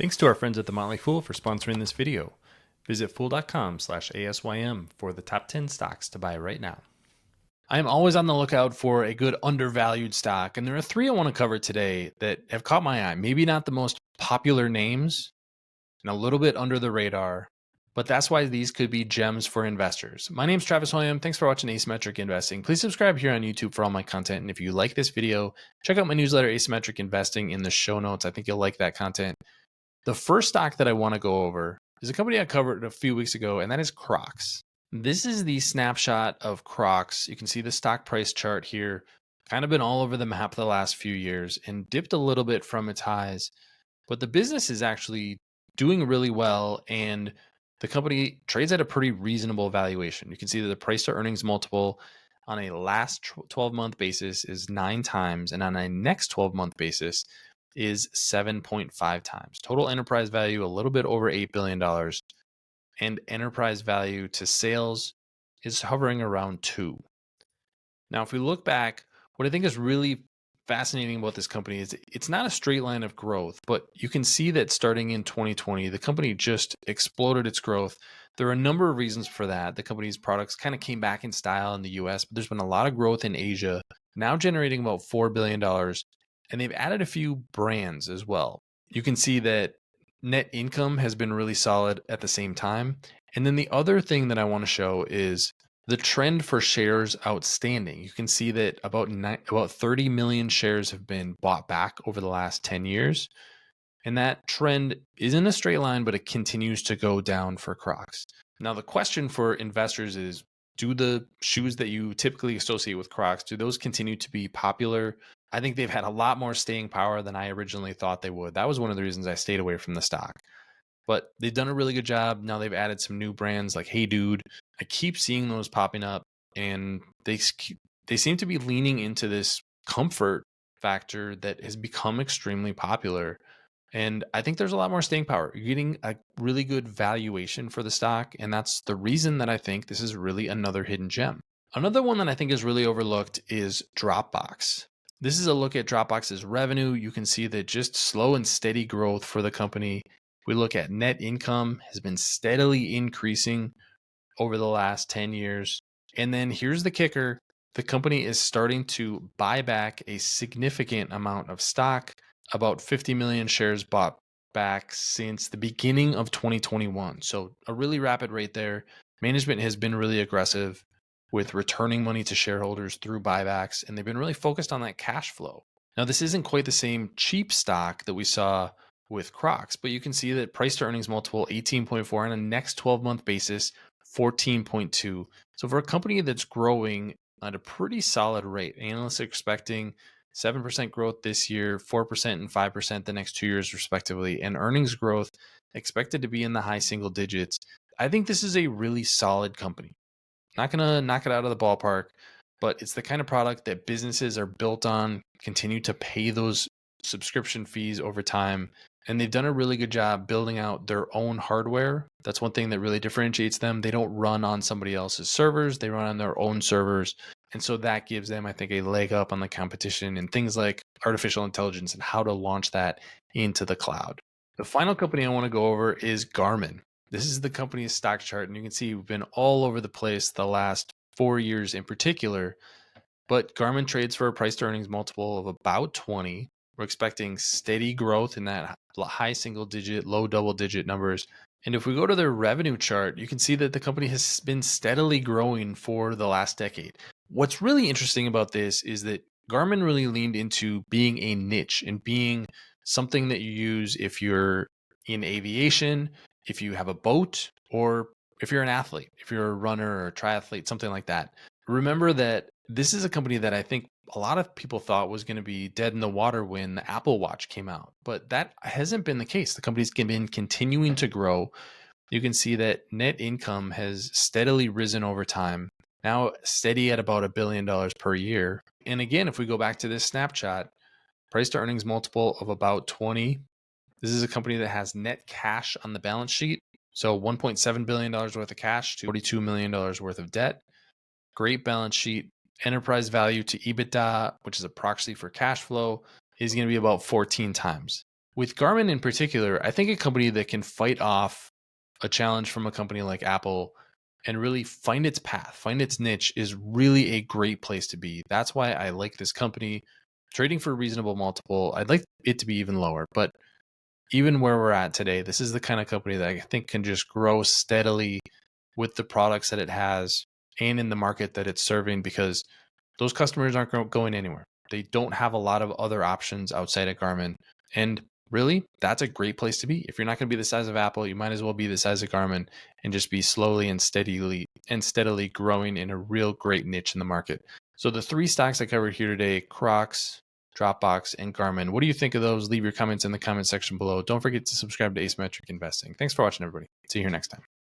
Thanks to our friends at The Motley Fool for sponsoring this video. Visit fool.com/ASYM for the top 10 stocks to buy right now. I am always on the lookout for a good undervalued stock, and there are three I want to cover today that have caught my eye. Maybe not the most popular names and a little bit under the radar, but that's why these could be gems for investors. My name is Travis William. Thanks for watching Asymmetric Investing. Please subscribe here on YouTube for all my content. And if you like this video, check out my newsletter, Asymmetric Investing, in the show notes. I think you'll like that content. The first stock that I want to go over is a company I covered a few weeks ago, and that is Crocs. This is the snapshot of Crocs. You can see the stock price chart here. Kind of been all over the map the last few years and dipped a little bit from its highs. But the business is actually doing really well, and the company trades at a pretty reasonable valuation. You can see that the price to earnings multiple on a last 12-month basis is 9 times, and on a next 12-month basis is 7.5 times. Total enterprise value, a little bit over $8 billion. And enterprise value to sales is hovering around 2. Now, if we look back, what I think is really fascinating about this company is it's not a straight line of growth, but you can see that starting in 2020, the company just exploded its growth. There are a number of reasons for that. The company's products kind of came back in style in the US, but there's been a lot of growth in Asia, now generating about $4 billion. And they've added a few brands as well. You can see that net income has been really solid at the same time. And then the other thing that I want to show is the trend for shares outstanding. You can see that about 30 million shares have been bought back over the last 10 years. And that trend isn't a straight line, but it continues to go down for Crocs. Now, the question for investors is, do the shoes that you typically associate with Crocs, do those continue to be popular? I think they've had a lot more staying power than I originally thought they would. That was one of the reasons I stayed away from the stock. But they've done a really good job. Now they've added some new brands like Hey Dude. I keep seeing those popping up, and they seem to be leaning into this comfort factor that has become extremely popular. And I think there's a lot more staying power. You're getting a really good valuation for the stock, and that's the reason that I think this is really another hidden gem. Another one that I think is really overlooked is Dropbox. This is a look at Dropbox's revenue. You can see that just slow and steady growth for the company. We look at net income has been steadily increasing over the last 10 years. And then here's the kicker. The company is starting to buy back a significant amount of stock, about 50 million shares bought back since the beginning of 2021. So a really rapid rate there. Management has been really aggressive with returning money to shareholders through buybacks, and they've been really focused on that cash flow. Now, this isn't quite the same cheap stock that we saw with Crocs, but you can see that price to earnings multiple 18.4 on a next 12-month basis, 14.2. So for a company that's growing at a pretty solid rate, analysts are expecting 7% growth this year, 4% and 5% the next 2 years respectively, and earnings growth expected to be in the high single digits. I think this is a really solid company. Not going to knock it out of the ballpark, but it's the kind of product that businesses are built on, continue to pay those subscription fees over time. And they've done a really good job building out their own hardware. That's one thing that really differentiates them. They don't run on somebody else's servers. They run on their own servers. And so that gives them, I think, a leg up on the competition and things like artificial intelligence and how to launch that into the cloud. The final company I want to go over is Garmin. This is the company's stock chart, and you can see we've been all over the place the last 4 years in particular. But Garmin trades for a price to earnings multiple of about 20. We're expecting steady growth in that high single digit, low double digit numbers. And if we go to their revenue chart, you can see that the company has been steadily growing for the last decade. What's really interesting about this is that Garmin really leaned into being a niche and being something that you use if you're in aviation, if you have a boat, or if you're an athlete, if you're a runner or a triathlete, something like that. Remember that this is a company that I think a lot of people thought was going to be dead in the water when the Apple Watch came out, but that hasn't been the case. The company's been continuing to grow. You can see that net income has steadily risen over time, now steady at about $1 billion per year. And again, if we go back to this snapshot, price to earnings multiple of about 20. This is a company that has net cash on the balance sheet. So $1.7 billion worth of cash to $42 million worth of debt. Great balance sheet. Enterprise value to EBITDA, which is a proxy for cash flow, is going to be about 14 times. with Garmin in particular, I think a company that can fight off a challenge from a company like Apple and really find its path, find its niche is really a great place to be. That's why I like this company. Trading for a reasonable multiple, I'd like it to be even lower, but even where we're at today, this is the kind of company that I think can just grow steadily with the products that it has and in the market that it's serving, because those customers aren't going anywhere. They don't have a lot of other options outside of Garmin. And really, that's a great place to be. If you're not going to be the size of Apple, you might as well be the size of Garmin and just be slowly and steadily growing in a real great niche in the market. So the three stocks I covered here today, Crocs, Dropbox, and Garmin. What do you think of those? Leave your comments in the comment section below. Don't forget to subscribe to Asymmetric Investing. Thanks for watching, everybody. See you here next time.